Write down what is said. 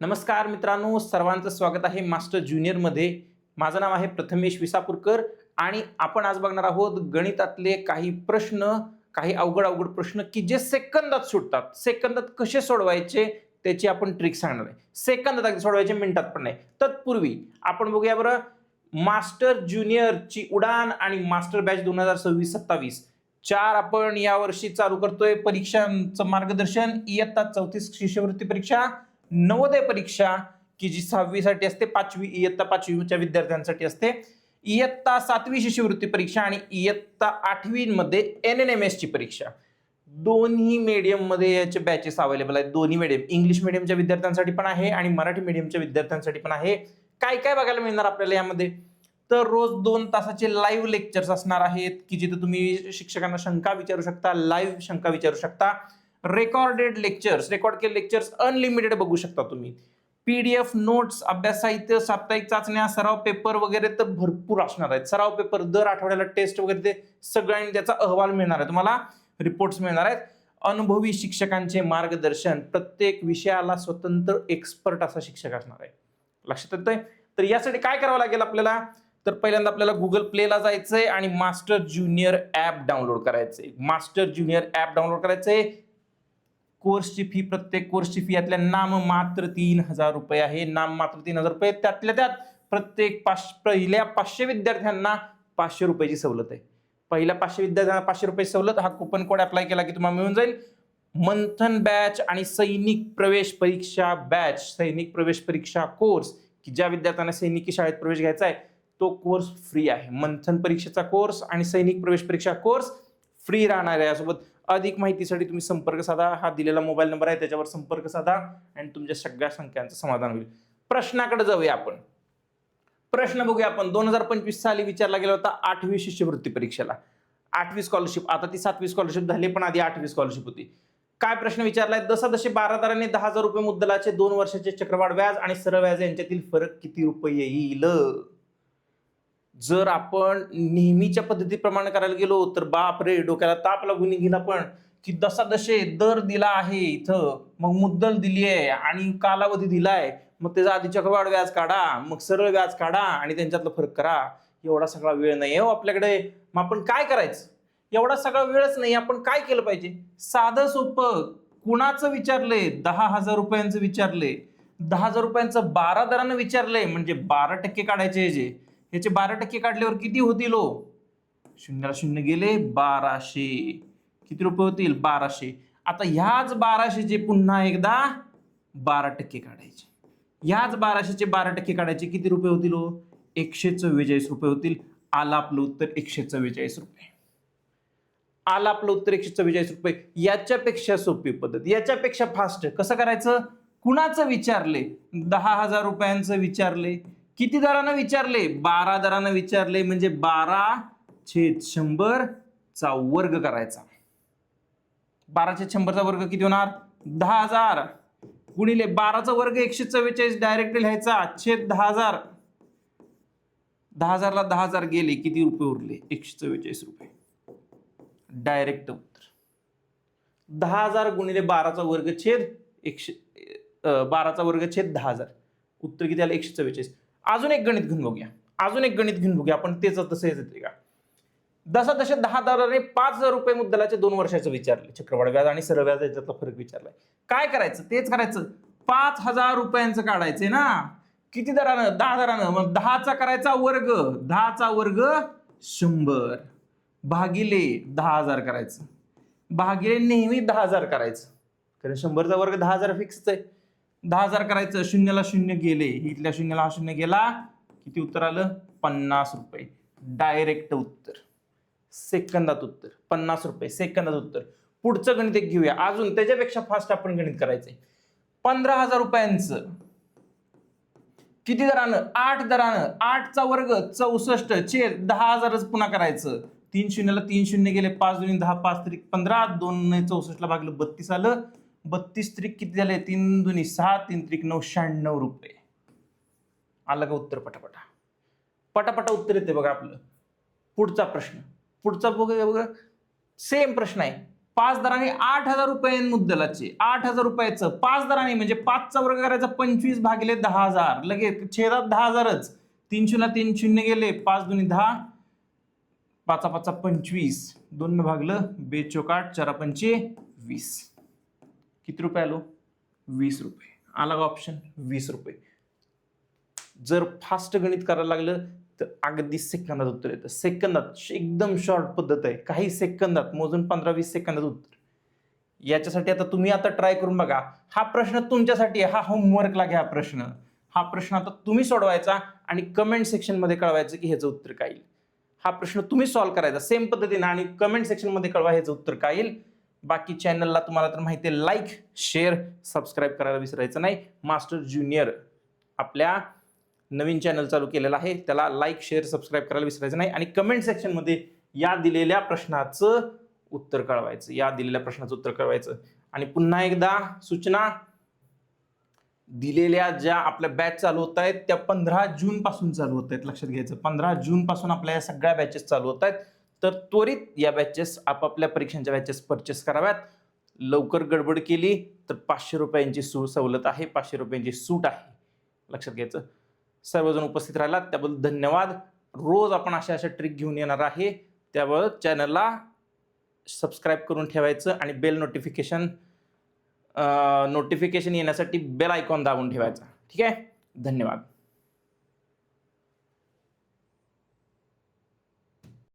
नमस्कार मित्रांनो, सर्वांचं स्वागत आहे मास्टर ज्युनियरमध्ये. माझं नाव आहे प्रथमेश विसापूरकर आणि आपण आज बघणार आहोत गणितातले काही प्रश्न, काही अवघड प्रश्न की जे सेकंदात सुटतात. सेकंदात कसे सोडवायचे त्याची आपण ट्रिक सांगणार आहे. सेकंदात सोडवायचे, मिनिटात पण नाही. तत्पूर्वी आपण बघूया बरं, मास्टर ज्युनियरची उडान आणि मास्टर बॅच 2026-27 चार आपण यावर्षी चालू करतोय. परीक्षांचं मार्गदर्शन, इयत्ता 34 शिष्यवृत्ती परीक्षा, नवोदय परीक्षा की जी 6वी साठी असते, इयत्ता 5वीच्या विद्यार्थ्यांसाठी असते, इयत्ता 7वी शिष्यवृत्ती परीक्षा आणि इयत्ता 8वी मध्ये NNMS ची परीक्षा. दोन्ही मीडियम मध्ये याचे बॅचेस अवेलेबल आहेत. दोन्ही मीडियम, इंग्लिश मीडियमच्या विद्यार्थ्यांसाठी पण आहे आणि मराठी मीडियमच्या विद्यार्थ्यांसाठी पण आहे. काय काय बघायला मिळणार आपल्याला यामध्ये? तर रोज 2 तासाचे लाईव्ह लेक्चर्स असणार आहेत की जिथे तुम्ही शिक्षकांना शंका विचारू शकता, लाईव्ह शंका विचारू शकता. रेकॉर्डेड लेक्चर्स, रेकॉर्ड केलेले लेक्चर्स अनलिमिटेड बघू शकता तुम्ही. PDF नोट्स, अभ्यास साहित्य, साप्ताहिक चाचण्या, सराव पेपर वगैरे तर भरपूर असणार आहेत. सराव पेपर दर आठवड्याला टेस्ट वगैरे ते सगळ्यांनी त्याचा अहवाल मिळणार आहे तुम्हाला, रिपोर्ट्स मिळणार आहेत. अनुभवी शिक्षकांचे मार्गदर्शन, प्रत्येक विषयाला स्वतंत्र एक्सपर्ट असा शिक्षक असणार आहे. लक्षात येतंय? तर यासाठी काय करावं लागेल आपल्याला? तर पहिल्यांदा आपल्याला गुगल प्लेला जायचंय आणि मास्टर ज्युनियर ऍप डाउनलोड करायचंय. मास्टर ज्युनियर ऍप डाउनलोड करायचंय. कोर्सची फी, प्रत्येक कोर्सची फी यातल्या नाम मात्र 3000 रुपये आहे. नाम मात्र 3000 रुपये. त्यातल्या त्यात प्रत्येक पहिल्या 500 विद्यार्थ्यांना 500 रुपयाची सवलत आहे. पहिल्या 500 विद्यार्थ्यांना 500 रुपये सवलत. हा कुपन कोड अप्लाय केला की तुम्हाला मिळून जाईल. मंथन बॅच आणि सैनिक प्रवेश परीक्षा बॅच, सैनिक प्रवेश परीक्षा कोर्स की ज्या विद्यार्थ्यांना सैनिकी शाळेत प्रवेश घ्यायचा आहे तो कोर्स फ्री आहे. मंथन परीक्षेचा कोर्स आणि सैनिक प्रवेश परीक्षा कोर्स फ्री राहणार आहे. यासोबत अधिक माहितीसाठी तुम्ही संपर्क साधा. हा दिलेला मोबाईल नंबर आहे, त्याच्यावर संपर्क साधा आणि तुमच्या सगळ्या शंकांचं समाधान होईल. प्रश्नाकडे जाऊया आपण. प्रश्न बघूया आपण. 2025 साली विचारला गेला होता 8वी शिष्यवृत्ती परीक्षेला. 8वी स्कॉलरशिप, आता ती 7वी स्कॉलरशिप झाली पण आधी 8वी स्कॉलरशिप होती. काय प्रश्न विचारलाय? जसे 12 दराने 10,000 रुपये मुद्दलाचे 2 वर्षाचे चक्रवाढ व्याज आणि सरळ व्याज यांच्यातील फरक किती रुपये येईल? जर आपण नेहमीच्या पद्धतीप्रमाणे करायला गेलो तर बाप रे, डोक्याला ताप लागून गेला. पण की दशादशे दर दिला आहे इथं, मग मुद्दल दिली आहे आणि कालावधी दिलाय, मग त्याचा आधी चक्रवाढ व्याज काढा, मग सरळ व्याज काढा आणि त्यांच्यातला फरक करा. एवढा सगळा वेळ नाही हो आपल्याकडे. मग आपण काय करायचं? एवढा सगळा वेळच नाही. आपण काय केलं पाहिजे? साधं सोपं. कुणाचं विचारलंय? 10,000 रुपयांचं विचारलंय. 10,000 रुपयांचं 12 दरानं विचारलंय म्हणजे 12% काढायचे. जे याचे 12% काढल्यावर किती होतील? शून्याला शून्य गेले, 1200. किती रुपये होतील? 1200. आता ह्याच 1200चे पुन्हा एकदा 12% काढायचे. ह्याच 1200चे 12% काढायचे. किती रुपये होतील? 144 रुपये होतील. आला आपलं उत्तर 144 रुपये. आला आपलं उत्तर 144 रुपये. याच्यापेक्षा सोपी पद्धत, याच्यापेक्षा फास्ट कसं करायचं? कुणाचं विचारले? 10,000 रुपयांचं विचारले. किती दरानं विचारले? 12 दरानं विचारले म्हणजे 12/100 चा वर्ग करायचा. 12/100 चा वर्ग किती होणार? 10,000 गुणिले 12चा वर्ग 144 डायरेक्ट लिहायचा छेद 10,000. 10,000 ला 10,000 गेले, किती रुपये उरले? 144 रुपये. डायरेक्ट उत्तर 10,000 गुणिले 12चा वर्ग छेद 12चा वर्ग छेद 10,000. उत्तर किती आलं? 144. अजून एक गणित घेऊन बघूया आपण. तेच तसं येते का? जसे 10 दराने 5,000 रुपये मुद्दलाचे 2 वर्षाचं विचारले. चक्रवाढ व्याज आणि सरळ व्याज याच्यातला फरक विचारलाय. काय करायचं? तेच करायचं. 5,000 रुपयांचं काढायचे ना. किती दरानं? 10 दरानं. मग 10चा करायचा वर्ग. 10चा वर्ग 100 भागिले 10,000 करायचं. भागिले नेहमी 10,000 करायचं, कारण 100चा वर्ग 10,000 फिक्सच आहे. 10,000 करायचं. शून्याला शून्य गेले, इथल्या शून्याला हा शून्य गेला. किती उत्तर आलं? 50 रुपये. डायरेक्ट उत्तर. सेकंदात उत्तर. 50 रुपये सेकंदात उत्तर. पुढचं गणित एक घेऊया. अजून त्याच्यापेक्षा फास्ट आपण गणित करायचंय. 15,000 रुपयांचं किती दरानं? 8 दरानं. 8चा वर्ग 64 छेद 10,000च पुन्हा करायचं. 3 शून्याला 3 शून्य गेले. 5 दुनी 10, 5 त्रिक 15, 2 64 ला भागलं 32 आलं. 32 त्रिक किती झाले? 3 दुनी 6, 3 त्रिक 9, 96 रुपये. आलं का उत्तर? पटापटा पटापटा उत्तर येते बघा आपलं. पुढचा प्रश्न. पुढचा बघा, सेम प्रश्न आहे. 5 दराने 8,000 रुपये मुद्दलाचे, 8,000 रुपयाचं 5 दराने म्हणजे 5चा वर्ग करायचा 25 भागिले 10,000, लगेच छेदात 10,000च, 3 शून्य 3 शून्य गेले, 5 दुनी 10, 5 5 25, 2 भागलं 2 चोक 8, 4 पंचे 20. किती रुपये आलो? 20 रुपये. आला का ऑप्शन? 20 रुपये. जर फास्ट गणित करायला लागलं तर अगदी सेकंदात उत्तर येतं. सेकंदात, एकदम शॉर्ट पद्धत आहे. काही सेकंदात मोजून 15-20 सेकंदात उत्तर. याच्यासाठी आता तुम्ही ट्राय करून बघा. हा प्रश्न तुमच्यासाठी आहे. हा होमवर्कला घ्या प्रश्न. हा प्रश्न आता तुम्ही सोडवायचा आणि कमेंट सेक्शन मध्ये कळवायचं की ह्याचं उत्तर काय येईल. हा प्रश्न तुम्ही सॉल्व्ह करायचा सेम पद्धतीने आणि कमेंट सेक्शन मध्ये कळवा ह्याचं उत्तर काय येईल. बाकी चॅनलला तुम्हाला तर माहिती आहे, लाईक, शेअर, सबस्क्राईब करायला विसरायचं नाही. मास्टर ज्युनियर आपल्या नवीन चॅनल चालू केलेला आहे, त्याला लाईक, शेअर, सबस्क्राईब करायला विसरायचं नाही आणि कमेंट सेक्शन मध्ये या दिलेल्या प्रश्नाचं उत्तर कळवायचं. या दिलेल्या प्रश्नाचं उत्तर कळवायचं. आणि पुन्हा एकदा सूचना, दिलेल्या ज्या आपल्या बॅच चालू होत आहेत त्या 15 जून पासून चालू होत आहेत. लक्षात घ्यायचं, 15 जून पासून आपल्या या सगळ्या बॅचेस चालू होत आहेत. तर त्वरित या बॅचेस, आपापल्या परीक्षांच्या बॅचेस परचेस कराव्यात. लवकर गडबड केली तर 500 रुपयांची सवलत आहे, 500 रुपयांची सूट आहे. लक्षात घ्यायचं. सर्वजण उपस्थित राहिलात त्याबद्दल धन्यवाद. रोज आपण अशा ट्रिक घेऊन येणार आहे, त्यामुळे चॅनलला सबस्क्राईब करून ठेवायचं आणि बेल नोटिफिकेशन येण्यासाठी बेल आयकॉन दाबून ठेवायचा. ठीक आहे, धन्यवाद.